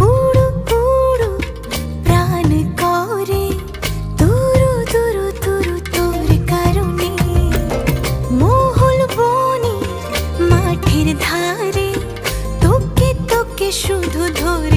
উড়ু উড়ু প্রাণ করে তুরু তুরু তুরু তোর কারণে। মহল বনে মাঠের ধারে তোকে তোকে শুধু ধরে